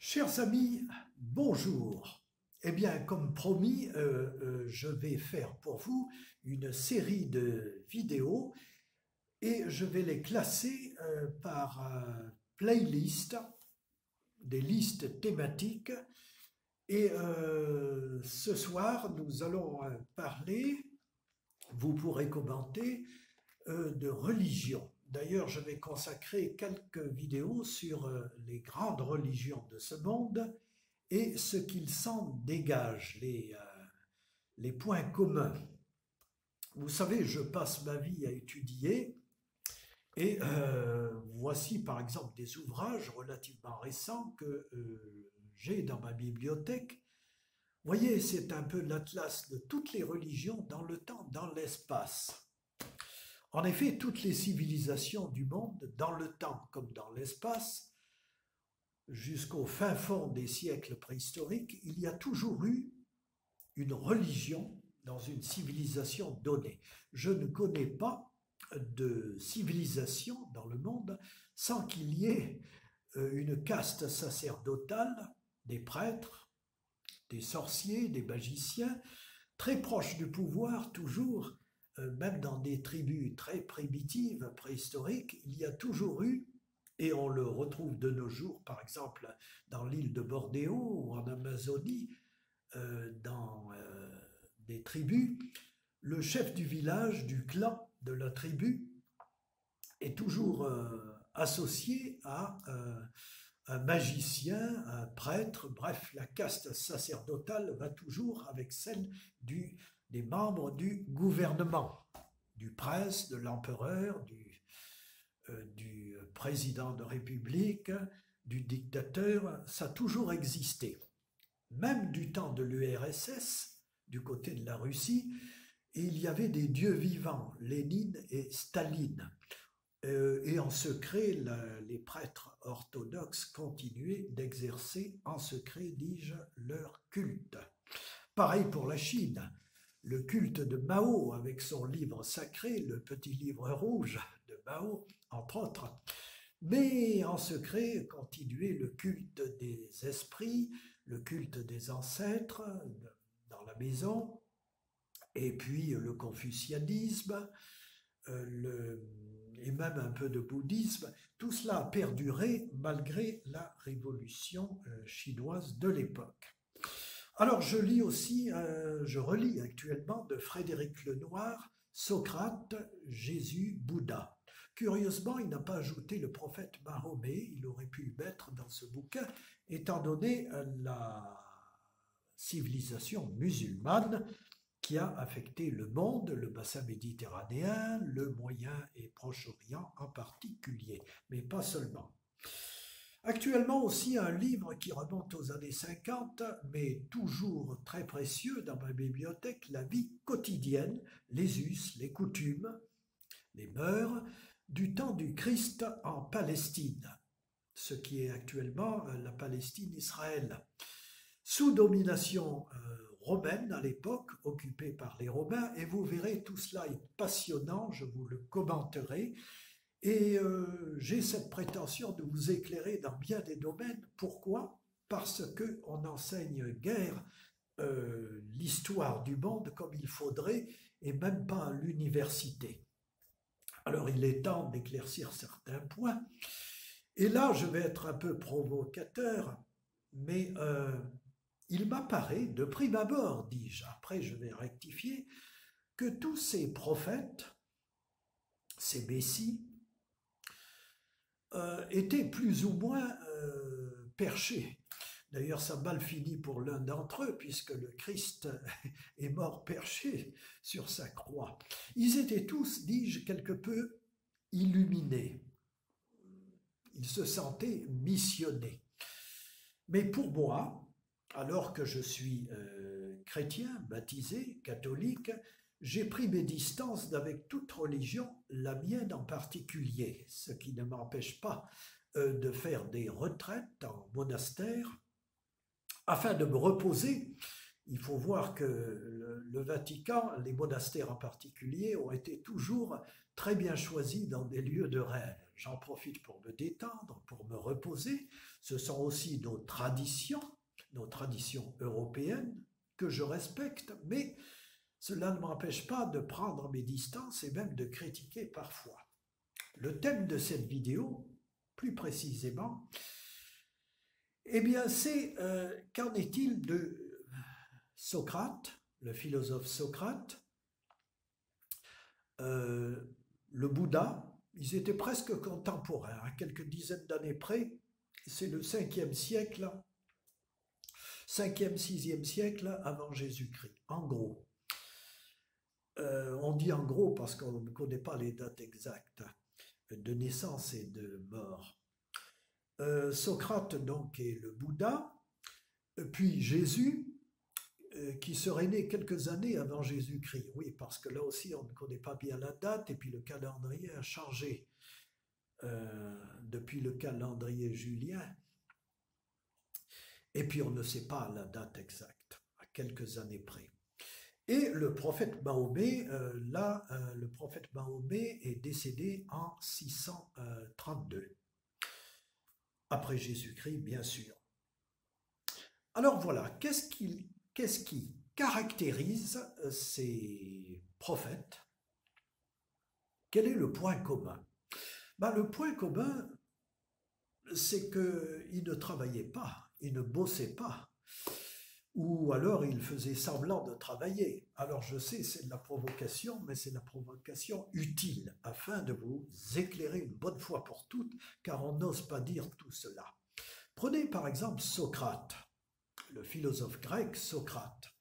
Chers amis, bonjour. Eh bien, comme promis, je vais faire pour vous une série de vidéos et je vais les classer par playlist, des listes thématiques. Et ce soir, nous allons parler, vous pourrez commenter, de religion. D'ailleurs, je vais consacrer quelques vidéos sur les grandes religions de ce monde et ce qu'ils s'en dégagent, les points communs. Vous savez, je passe ma vie à étudier et voici par exemple des ouvrages relativement récents que j'ai dans ma bibliothèque. Vous voyez, c'est un peu l'atlas de toutes les religions dans le temps, dans l'espace. En effet, toutes les civilisations du monde, dans le temps comme dans l'espace, jusqu'au fin fond des siècles préhistoriques, il y a toujours eu une religion dans une civilisation donnée. Je ne connais pas de civilisation dans le monde sans qu'il y ait une caste sacerdotale, des prêtres, des sorciers, des magiciens, très proches du pouvoir toujours. Même dans des tribus très primitives, préhistoriques, il y a toujours eu, et on le retrouve de nos jours, par exemple dans l'île de Bornéo ou en Amazonie, dans des tribus, le chef du village, du clan, de la tribu, est toujours associé à un magicien, un prêtre, bref, la caste sacerdotale va toujours avec celle des membres du gouvernement, du prince, de l'empereur, du président de république, du dictateur, ça a toujours existé. Même du temps de l'URSS, du côté de la Russie, il y avait des dieux vivants, Lénine et Staline. Et en secret, les prêtres orthodoxes continuaient d'exercer en secret, dis-je, leur culte. Pareil pour la Chine. Le culte de Mao avec son livre sacré, le petit livre rouge de Mao, entre autres. Mais en secret continuait le culte des esprits, le culte des ancêtres dans la maison, et puis le confucianisme, et même un peu de bouddhisme. Tout cela a perduré malgré la révolution chinoise de l'époque. Alors je relis actuellement de Frédéric Lenoir, Socrate, Jésus, Bouddha. Curieusement, il n'a pas ajouté le prophète Mahomet, il aurait pu le mettre dans ce bouquin, étant donné la civilisation musulmane qui a affecté le monde, le bassin méditerranéen, le Moyen et Proche-Orient en particulier, mais pas seulement. Actuellement aussi un livre qui remonte aux années 50, mais toujours très précieux dans ma bibliothèque, La vie quotidienne, les us, les coutumes, les mœurs, du temps du Christ en Palestine, ce qui est actuellement la Palestine-Israël. Sous domination romaine à l'époque, occupée par les Romains, et vous verrez, tout cela est passionnant, je vous le commenterai. Et j'ai cette prétention de vous éclairer dans bien des domaines. Pourquoi? Parce qu'on n'enseigne guère l'histoire du monde comme il faudrait, et même pas à l'université. Alors il est temps d'éclaircir certains points. Et là, je vais être un peu provocateur, mais il m'apparaît, de prime abord, dis-je, après je vais rectifier, que tous ces prophètes, ces messies, étaient plus ou moins perchés. D'ailleurs, ça a mal fini pour l'un d'entre eux, puisque le Christ est mort perché sur sa croix. Ils étaient tous, dis-je, quelque peu illuminés. Ils se sentaient missionnés. Mais pour moi, alors que je suis chrétien, baptisé, catholique, j'ai pris mes distances d'avec toute religion, la mienne en particulier, ce qui ne m'empêche pas de faire des retraites en monastère afin de me reposer. Il faut voir que le Vatican, les monastères en particulier, ont été toujours très bien choisis dans des lieux de rêve. j'en profite pour me détendre, pour me reposer. Ce sont aussi nos traditions européennes que je respecte, mais cela ne m'empêche pas de prendre mes distances et même de critiquer parfois. Le thème de cette vidéo, plus précisément, eh bien c'est qu'en est-il de Socrate, le philosophe Socrate, le Bouddha. Ils étaient presque contemporains, à quelques dizaines d'années près. C'est le 5e siècle, 5e, 6e siècle avant Jésus-Christ, en gros. On dit en gros parce qu'on ne connaît pas les dates exactes de naissance et de mort. Socrate donc est le Bouddha, puis Jésus, qui serait né quelques années avant Jésus-Christ. Oui, parce que là aussi, on ne connaît pas bien la date, et puis le calendrier a changé depuis le calendrier julien. Et puis on ne sait pas la date exacte, à quelques années près. Et le prophète Mahomet, le prophète Mahomet est décédé en 632, après Jésus-Christ, bien sûr. Alors voilà, qu'est-ce qui caractérise ces prophètes? Quel est le point commun? Le point commun, c'est qu'ils ne travaillaient pas, ils ne bossaient pas, ou alors ils faisaient semblant de travailler. Alors je sais, c'est de la provocation, mais c'est de la provocation utile, afin de vous éclairer une bonne fois pour toutes, car on n'ose pas dire tout cela. Prenez par exemple Socrate, le philosophe grec Socrate.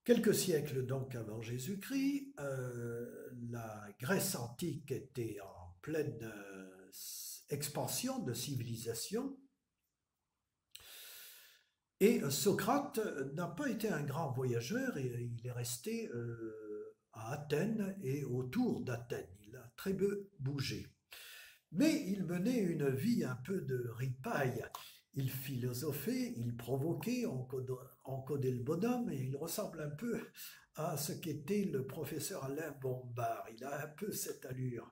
Quelques siècles donc avant Jésus-Christ, la Grèce antique était en pleine expansion de civilisation, et Socrate n'a pas été un grand voyageur, et il est resté à Athènes et autour d'Athènes. Il a très peu bougé. Mais il menait une vie un peu de ripaille. Il philosophait, il provoquait, on codait le bonhomme, et il ressemble un peu à ce qu'était le professeur Alain Bombard. Il a un peu cette allure.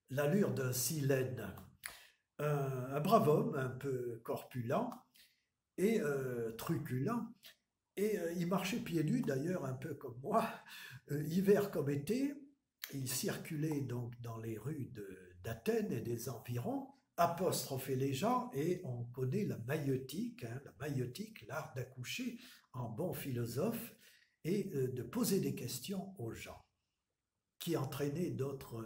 L'allure d'un silène. Un brave homme, un peu corpulent et truculent. Et il marchait pieds nus, d'ailleurs, un peu comme moi, hiver comme été. Il circulait donc dans les rues d'Athènes et des environs, apostrophait les gens, et on connaît la maïeutique, l'art d'accoucher en bon philosophe, et de poser des questions aux gens, qui entraînaient d'autres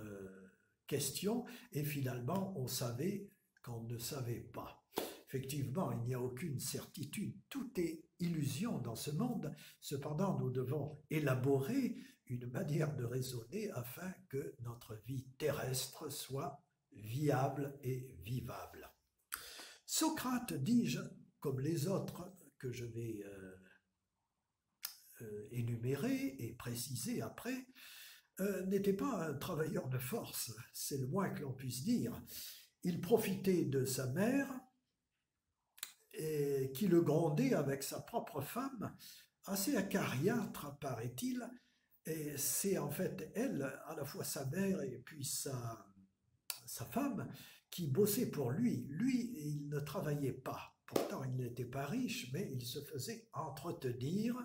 questions, et finalement on savait qu'on ne savait pas. Effectivement, il n'y a aucune certitude, tout est illusion dans ce monde. Cependant, nous devons élaborer une manière de raisonner afin que notre vie terrestre soit viable et vivable. Socrate, dis-je, comme les autres que je vais énumérer et préciser après, n'était pas un travailleur de force, c'est le moins que l'on puisse dire. Il profitait de sa mère, qui le grondait avec sa propre femme, assez acariâtre, paraît-il, et c'est en fait elle, à la fois sa mère et puis sa femme, qui bossait pour lui. Lui, il ne travaillait pas. Pourtant, il n'était pas riche, mais il se faisait entretenir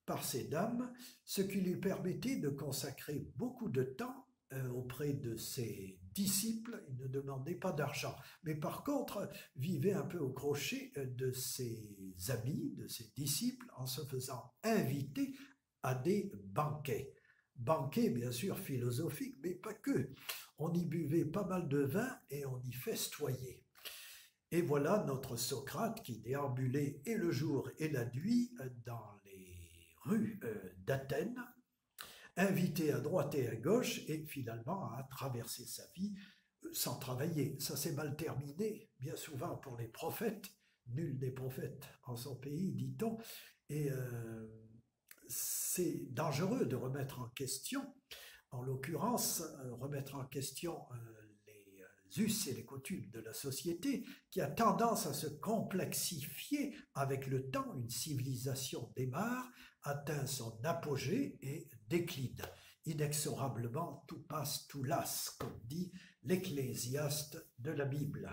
par ces dames, ce qui lui permettait de consacrer beaucoup de temps auprès de ses disciples. Il ne demandait pas d'argent, mais par contre vivait un peu au crochet de ses amis, de ses disciples, en se faisant inviter à des banquets. Banquets bien sûr philosophiques, mais pas que. On y buvait pas mal de vin et on y festoyait. Et voilà notre Socrate qui déambulait et le jour et la nuit dans les rues d'Athènes, invité à droite et à gauche, et finalement à traverser sa vie sans travailler. Ça s'est mal terminé, bien souvent pour les prophètes. Nul n'est prophète en son pays, dit-on. Et c'est dangereux de remettre en question, en l'occurrence, remettre en question les us et les coutumes de la société, qui a tendance à se complexifier avec le temps. Une civilisation démarre, atteint son apogée et décline. inexorablement tout passe, tout lasse, comme dit l'Ecclésiaste de la Bible.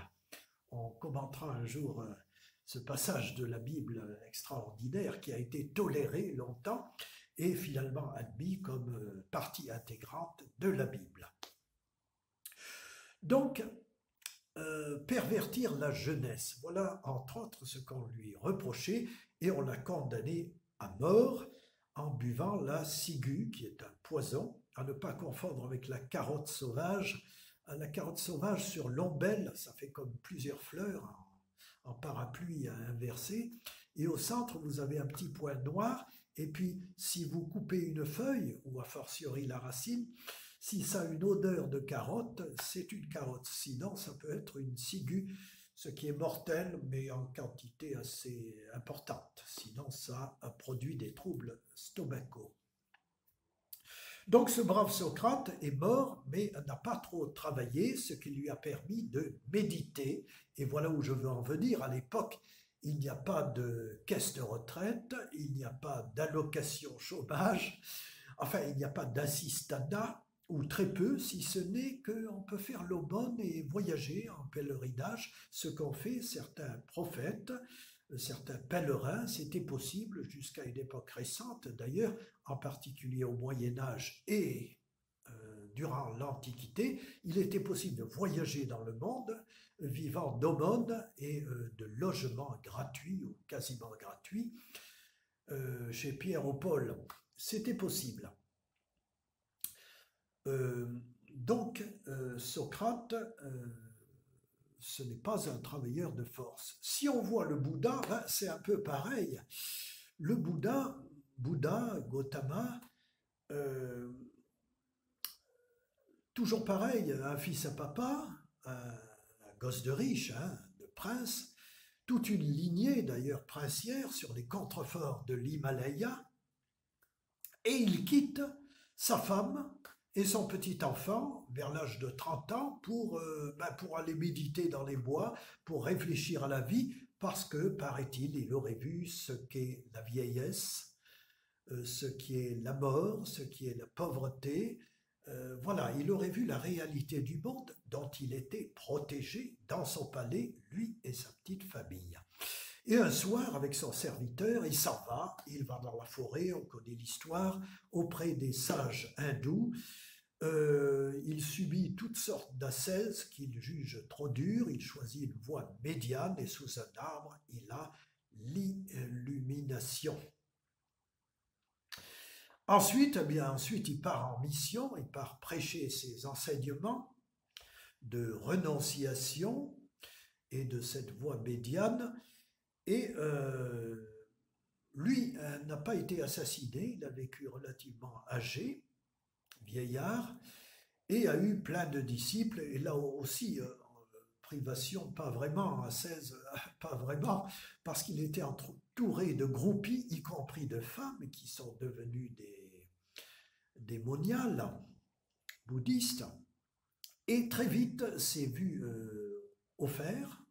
On commentera un jour ce passage de la Bible extraordinaire qui a été toléré longtemps et finalement admis comme partie intégrante de la Bible. Donc, pervertir la jeunesse, voilà entre autres ce qu'on lui reprochait, et on l'a condamné à mort en buvant la ciguë, qui est un poison, à ne pas confondre avec la carotte sauvage. La carotte sauvage sur l'ombelle, ça fait comme plusieurs fleurs en parapluie inversé, et au centre vous avez un petit point noir, et puis si vous coupez une feuille, ou a fortiori la racine, si ça a une odeur de carotte, c'est une carotte, sinon ça peut être une ciguë, ce qui est mortel, mais en quantité assez importante, sinon ça produit des troubles stomacaux. Donc ce brave Socrate est mort, mais n'a pas trop travaillé, ce qui lui a permis de méditer. Et voilà où je veux en venir. À l'époque, il n'y a pas de caisse de retraite, il n'y a pas d'allocation chômage, enfin il n'y a pas d'assistanat, ou très peu, si ce n'est qu'on peut faire l'aumône et voyager en pèlerinage, ce qu'ont fait certains prophètes, certains pèlerins. C'était possible jusqu'à une époque récente d'ailleurs, en particulier au Moyen-Âge et durant l'Antiquité. Il était possible de voyager dans le monde, vivant d'aumônes et de logements gratuits ou quasiment gratuits chez Pierre ou Paul. C'était possible. Donc, Socrate, ce n'est pas un travailleur de force. Si on voit le Bouddha, ben, c'est un peu pareil. Le Bouddha, Gautama, toujours pareil, un fils à papa, un gosse de riche, hein, de prince, toute une lignée d'ailleurs princière sur les contreforts de l'Himalaya, et il quitte sa femme et son petit enfant vers l'âge de 30 ans pour aller méditer dans les bois, pour réfléchir à la vie, parce que, paraît-il, il aurait vu ce qu'est la vieillesse, ce qui est la mort, ce qui est la pauvreté. Voilà, il aurait vu la réalité du monde dont il était protégé dans son palais, lui et sa petite famille. Et un soir, avec son serviteur, il s'en va, il va dans la forêt, on connaît l'histoire, auprès des sages hindous. Il subit toutes sortes d'assaises qu'il juge trop dures, il choisit une voie médiane et sous un arbre, il a l'illumination. Ensuite, il part en mission, il part prêcher ses enseignements de renonciation et de cette voie médiane. Et lui n'a pas été assassiné, il a vécu relativement âgé, vieillard, et a eu plein de disciples, et là aussi, privation, pas vraiment, ascèse, pas vraiment, parce qu'il était entouré de groupies, y compris de femmes, qui sont devenues des moniales bouddhistes, et très vite s'est vu offert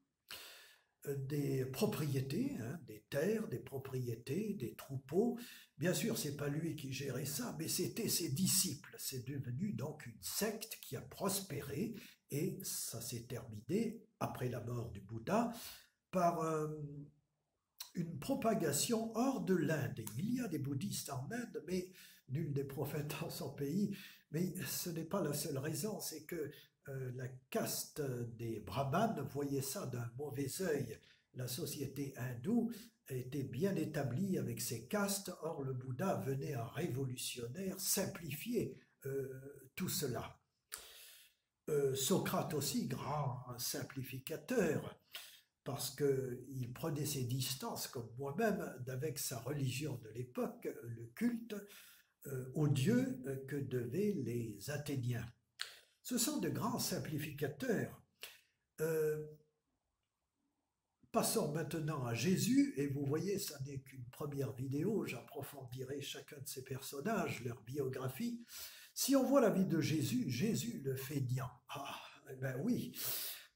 des propriétés, hein, des terres, des propriétés, des troupeaux. Bien sûr, c'est pas lui qui gérait ça, mais c'était ses disciples. C'est devenu donc une secte qui a prospéré et ça s'est terminé, après la mort du Bouddha, par une propagation hors de l'Inde. Il y a des bouddhistes en Inde, mais nul des prophètes dans son pays. Mais ce n'est pas la seule raison, c'est que la caste des brahmanes voyait ça d'un mauvais œil. La société hindoue était bien établie avec ses castes, or le Bouddha venait en révolutionnaire simplifier tout cela. Socrate aussi, grand simplificateur, parce qu'il prenait ses distances, comme moi-même, avec sa religion de l'époque, le culte aux dieux que devaient les Athéniens. Ce sont de grands simplificateurs. Passons maintenant à Jésus, et vous voyez, ça n'est qu'une première vidéo, j'approfondirai chacun de ces personnages, leur biographie. Si on voit la vie de Jésus, Jésus le feignant. Ah, ben oui,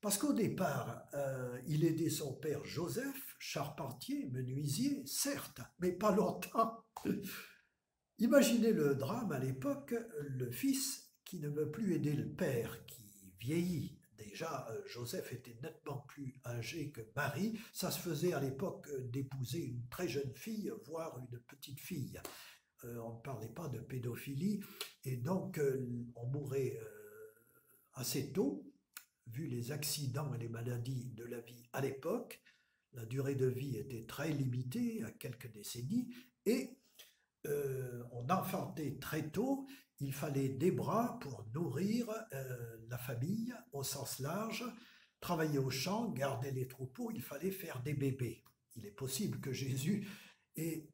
parce qu'au départ, il aidait son père Joseph, charpentier, menuisier, certes, mais pas longtemps. Imaginez le drame à l'époque, le fils qui ne veut plus aider le père, qui vieillit. Déjà, Joseph était nettement plus âgé que Marie. Ça se faisait à l'époque d'épouser une très jeune fille, voire une petite fille. On ne parlait pas de pédophilie. Et donc, on mourait assez tôt, vu les accidents et les maladies de la vie à l'époque. La durée de vie était très limitée, à quelques décennies. Et on enfantait très tôt, il fallait des bras pour nourrir la famille au sens large, travailler au champ, garder les troupeaux, il fallait faire des bébés. Il est possible que Jésus ait,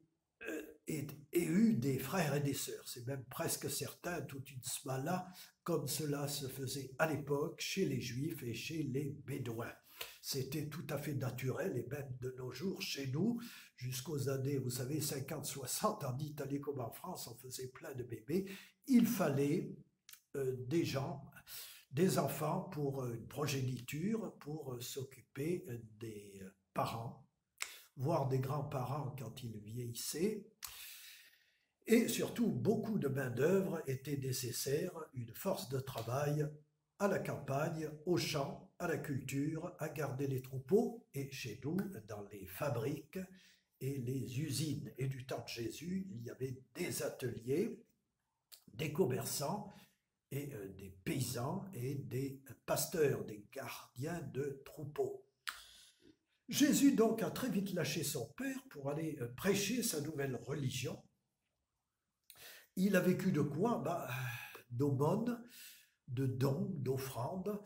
ait eu des frères et des sœurs, c'est même presque certain, toute une smala, comme cela se faisait à l'époque chez les Juifs et chez les Bédouins. C'était tout à fait naturel, et même de nos jours, chez nous, jusqu'aux années, vous savez, 50-60, en Italie comme en France, on faisait plein de bébés. Il fallait des gens, des enfants pour une progéniture, pour s'occuper des parents, voire des grands-parents quand ils vieillissaient. Et surtout, beaucoup de main-d'œuvre était nécessaire, une force de travail à la campagne, aux champs, à la culture, à garder les troupeaux, et chez nous, dans les fabriques et les usines. Et du temps de Jésus, il y avait des ateliers, des commerçants, et des paysans et des pasteurs, des gardiens de troupeaux. Jésus donc a très vite lâché son père pour aller prêcher sa nouvelle religion. Il a vécu de quoi? D'aumônes, de dons, d'offrandes,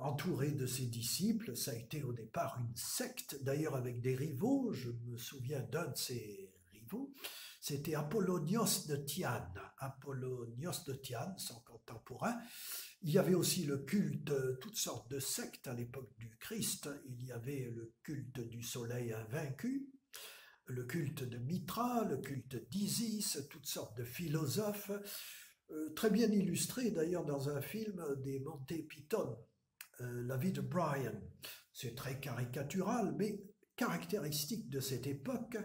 entouré de ses disciples. Ça a été au départ une secte, d'ailleurs avec des rivaux. Je me souviens d'un de ses rivaux, c'était Apollonios de Tyane. Apollonios de Tyane, son contemporain. Il y avait aussi le culte, toutes sortes de sectes à l'époque du Christ. Il y avait le culte du soleil invaincu, le culte de Mitra, le culte d'Isis, toutes sortes de philosophes, très bien illustrés d'ailleurs dans un film des Monty Python, La vie de Brian. C'est très caricatural, mais caractéristique de cette époque,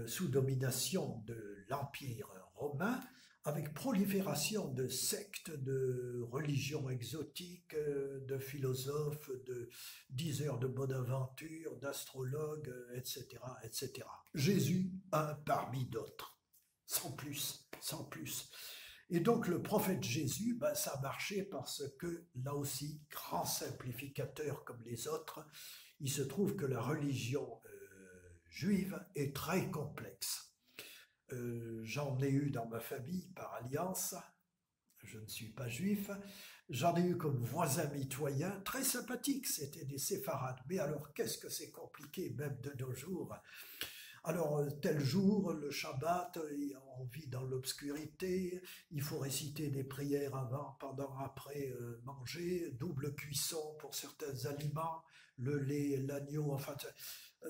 sous domination de l'Empire romain, avec prolifération de sectes, de religions exotiques, de philosophes, de diseurs de bonne aventure, d'astrologues, etc., etc. Jésus, un parmi d'autres, sans plus, sans plus. Et donc le prophète Jésus, ça a marché parce que, là aussi, grand simplificateur comme les autres, il se trouve que la religion juive est très complexe. J'en ai eu dans ma famille par alliance, je ne suis pas juif, j'en ai eu comme voisins mitoyens, très sympathiques, c'était des séfarades. Mais alors qu'est-ce que c'est compliqué même de nos jours. Alors tel jour, le Shabbat, on vit dans l'obscurité, il faut réciter des prières avant, pendant, après manger, double cuisson pour certains aliments, le lait, l'agneau, enfin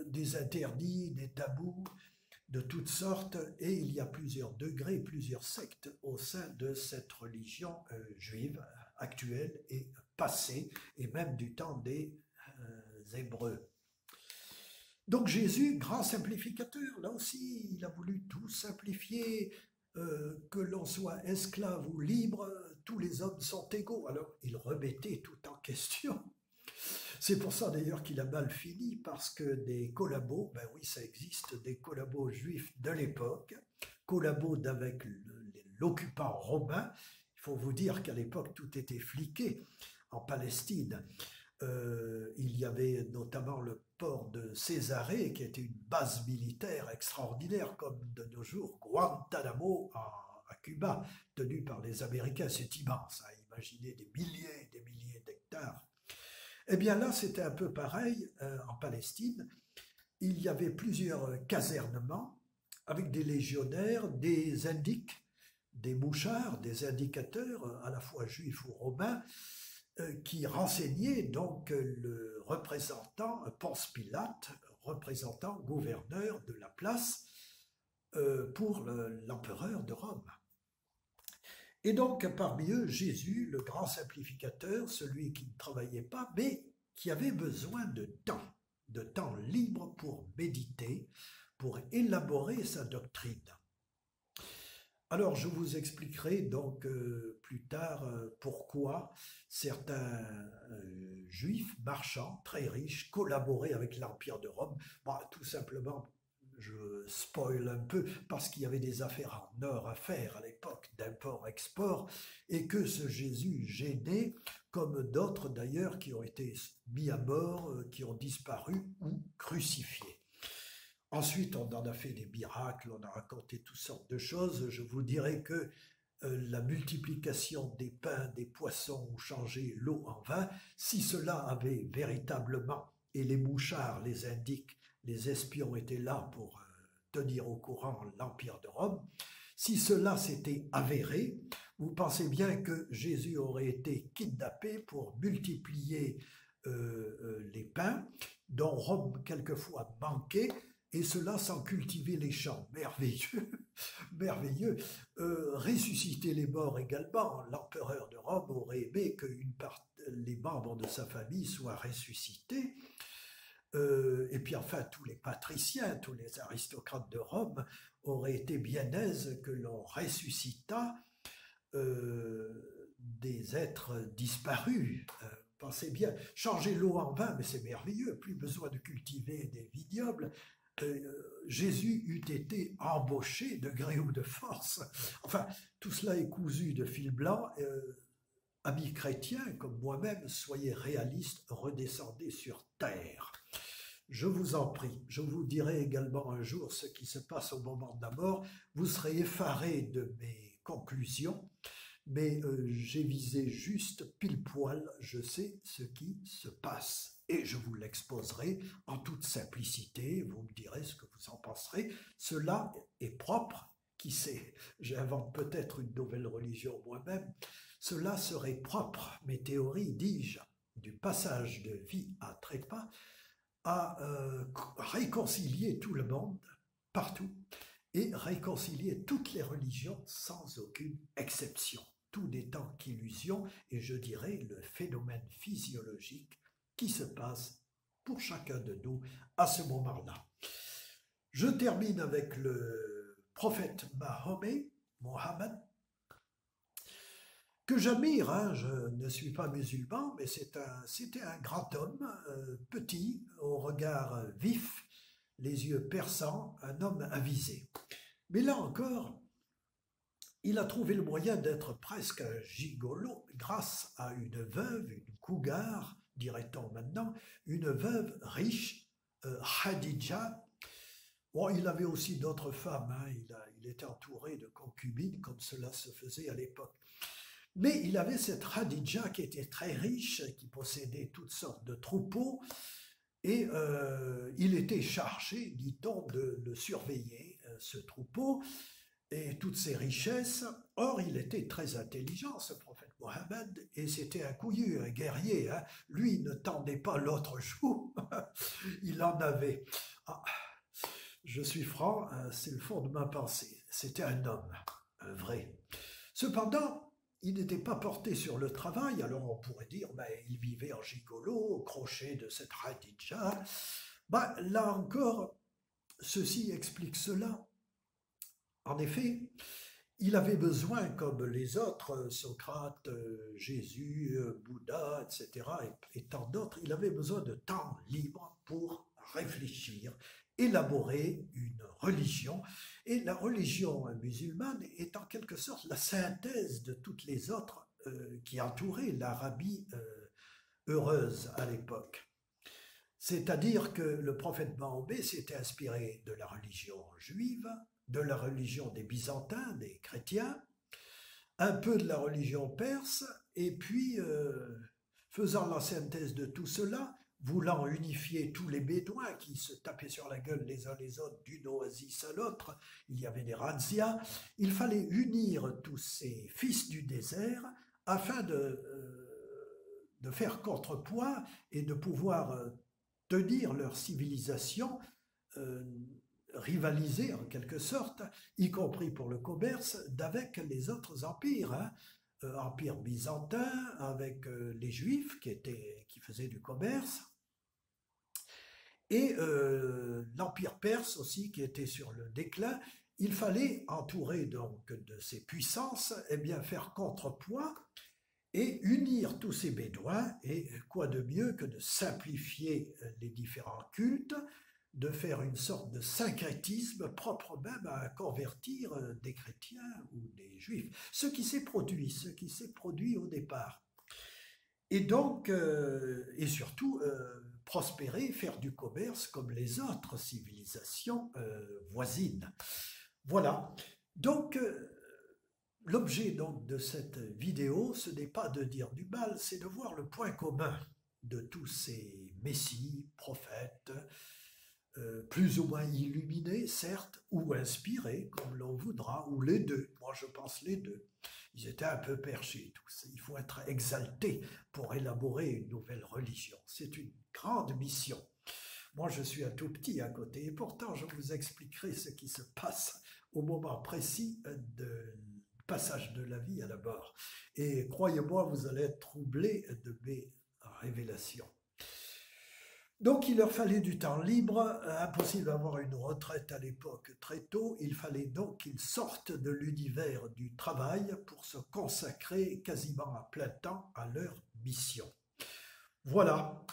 des interdits, des tabous de toutes sortes, et il y a plusieurs degrés, plusieurs sectes au sein de cette religion juive actuelle et passée, et même du temps des Hébreux. Donc Jésus, grand simplificateur, là aussi, il a voulu tout simplifier, que l'on soit esclave ou libre, tous les hommes sont égaux. Alors il remettait tout en question. C'est pour ça d'ailleurs qu'il a mal fini, parce que des collabos, ben oui, ça existe, des collabos juifs de l'époque, collabos avec l'occupant romain. Il faut vous dire qu'à l'époque, tout était fliqué en Palestine. Il y avait notamment le port de Césarée, qui était une base militaire extraordinaire, comme de nos jours, Guantanamo à Cuba, tenu par les Américains. C'est immense, hein, imaginez des milliers d'hectares. Eh bien là, c'était un peu pareil en Palestine. Il y avait plusieurs casernements avec des légionnaires, des indiques, des mouchards, des indicateurs, à la fois juifs ou romains, qui renseignaient donc le représentant, Ponce Pilate, représentant gouverneur de la place pour l'empereur de Rome. Et donc, parmi eux, Jésus, le grand simplificateur, celui qui ne travaillait pas, mais qui avait besoin de temps libre pour méditer, pour élaborer sa doctrine. Alors, je vous expliquerai donc plus tard pourquoi certains juifs marchands très riches collaboraient avec l'Empire de Rome. Bah, tout simplement, je spoil un peu, parce qu'il y avait des affaires en or à faire à l'époque, d'import-export, et que ce Jésus gênait, comme d'autres d'ailleurs qui ont été mis à mort, qui ont disparu ou crucifiés. Ensuite, on en a fait des miracles, on a raconté toutes sortes de choses. Je vous dirais que la multiplication des pains, des poissons ou changer l'eau en vin, si cela avait véritablement, et les mouchards les indiquent, les espions étaient là pour tenir au courant l'Empire de Rome, si cela s'était avéré, vous pensez bien que Jésus aurait été kidnappé pour multiplier les pains, dont Rome quelquefois manquait, et cela sans cultiver les champs. Merveilleux, merveilleux. Ressusciter les morts également. L'empereur de Rome aurait aimé que les membres de sa famille soient ressuscités. Et puis enfin, tous les patriciens, tous les aristocrates de Rome auraient été bien aises que l'on ressuscitât des êtres disparus. Pensez bien, changer l'eau en vin, mais c'est merveilleux, plus besoin de cultiver des vignobles. Jésus eût été embauché de gré ou de force. Enfin, tout cela est cousu de fil blanc. Amis chrétiens comme moi-même, soyez réalistes, redescendez sur terre. Je vous en prie, je vous dirai également un jour ce qui se passe au moment de la mort. Vous serez effarés de mes conclusions, mais j'ai visé juste pile poil, je sais ce qui se passe. Et je vous l'exposerai en toute simplicité, vous me direz ce que vous en penserez. Cela est propre, qui sait, j'invente peut-être une nouvelle religion moi-même, cela serait propre, mes théories, dis-je, du passage de vie à trépas, à réconcilier tout le monde, partout, et réconcilier toutes les religions sans aucune exception, tout n'étant qu'illusion, et je dirais le phénomène physiologique qui se passe pour chacun de nous à ce moment-là. Je termine avec le prophète Mohammed, que j'admire, hein, je ne suis pas musulman, mais c'était un grand homme, petit, au regard vif, les yeux perçants, un homme avisé. Mais là encore, il a trouvé le moyen d'être presque un gigolo grâce à une veuve, une cougar, dirait-on maintenant, une veuve riche, Khadija. Bon, il avait aussi d'autres femmes, hein, il était entouré de concubines comme cela se faisait à l'époque. Mais il avait cette Khadija qui était très riche, qui possédait toutes sortes de troupeaux, et il était chargé, dit-on, de le surveiller, ce troupeau, et toutes ses richesses. Or, il était très intelligent, ce prophète Mohammed, et c'était un couillu, un guerrier. Hein. Lui ne tendait pas l'autre joue, il en avait. Ah, je suis franc, c'est le fond de ma pensée. C'était un homme, un vrai. Cependant, il n'était pas porté sur le travail, alors on pourrait dire, ben, il vivait en gigolo, au crochet de cette Khadija. Ben, là encore, ceci explique cela. En effet, il avait besoin, comme les autres, Socrate, Jésus, Bouddha, etc., et tant d'autres, il avait besoin de temps libre pour réfléchir, élaborer une religion. Et la religion musulmane est en quelque sorte la synthèse de toutes les autres qui entouraient l'Arabie heureuse à l'époque. C'est-à-dire que le prophète Mahomet s'était inspiré de la religion juive, de la religion des Byzantins, des chrétiens, un peu de la religion perse, et puis, faisant la synthèse de tout cela, voulant unifier tous les Bédouins qui se tapaient sur la gueule les uns les autres d'une oasis à l'autre, il y avait des razzias, il fallait unir tous ces fils du désert afin de faire contrepoids et de pouvoir tenir leur civilisation, rivaliser en quelque sorte, y compris pour le commerce, d'avec les autres empires. Hein. Empire byzantin avec les juifs qui faisaient du commerce, et l'empire perse aussi qui était sur le déclin, il fallait, entouré donc de ces puissances, eh bien faire contrepoids et unir tous ces bédouins, et quoi de mieux que de simplifier les différents cultes, de faire une sorte de syncrétisme propre même à convertir des chrétiens ou des juifs, ce qui s'est produit au départ. Et donc, et surtout, prospérer, faire du commerce comme les autres civilisations voisines. Voilà. Donc, l'objet donc de cette vidéo, ce n'est pas de dire du mal, c'est de voir le point commun de tous ces messies, prophètes, plus ou moins illuminés, certes, ou inspirés, comme l'on voudra, ou les deux. Moi, je pense les deux. Ils étaient un peu perchés, tous. Il faut être exalté pour élaborer une nouvelle religion. C'est une grande mission. Moi, je suis un tout petit à côté, et pourtant, je vous expliquerai ce qui se passe au moment précis de passage de la vie à la mort. Et croyez-moi, vous allez être troublés de mes révélations. Donc il leur fallait du temps libre, impossible d'avoir une retraite à l'époque très tôt, il fallait donc qu'ils sortent de l'univers du travail pour se consacrer quasiment à plein temps à leur mission. Voilà,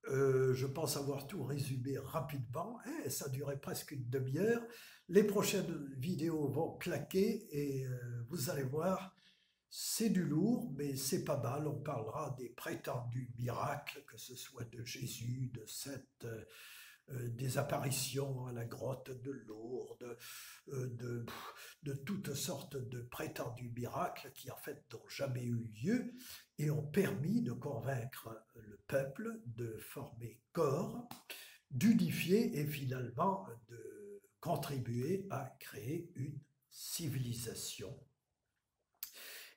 je pense avoir tout résumé rapidement, ça durait presque une demi-heure. Les prochaines vidéos vont claquer et vous allez voir, c'est du lourd, mais c'est pas mal. On parlera des prétendus miracles, que ce soit de Jésus, de des apparitions à la grotte de Lourdes, de toutes sortes de prétendus miracles qui en fait n'ont jamais eu lieu et ont permis de convaincre le peuple de former corps, d'unifier et finalement de contribuer à créer une civilisation.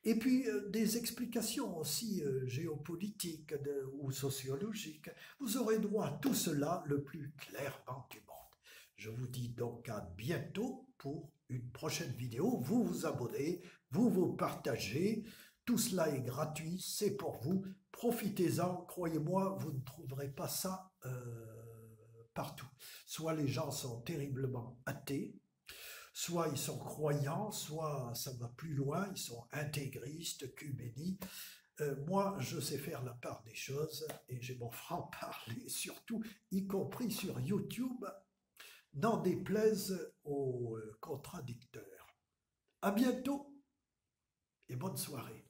Et puis des explications aussi géopolitiques ou sociologiques. Vous aurez droit à tout cela le plus clairement du monde. Je vous dis donc à bientôt pour une prochaine vidéo. Vous vous abonnez, vous partagez. Tout cela est gratuit, c'est pour vous. Profitez-en, croyez-moi, vous ne trouverez pas ça partout. Soit les gens sont terriblement athées, soit ils sont croyants, soit ça va plus loin, ils sont intégristes, cubénis. Moi, je sais faire la part des choses et j'ai mon franc-parler, surtout, y compris sur YouTube, n'en déplaise aux contradicteurs. À bientôt et bonne soirée.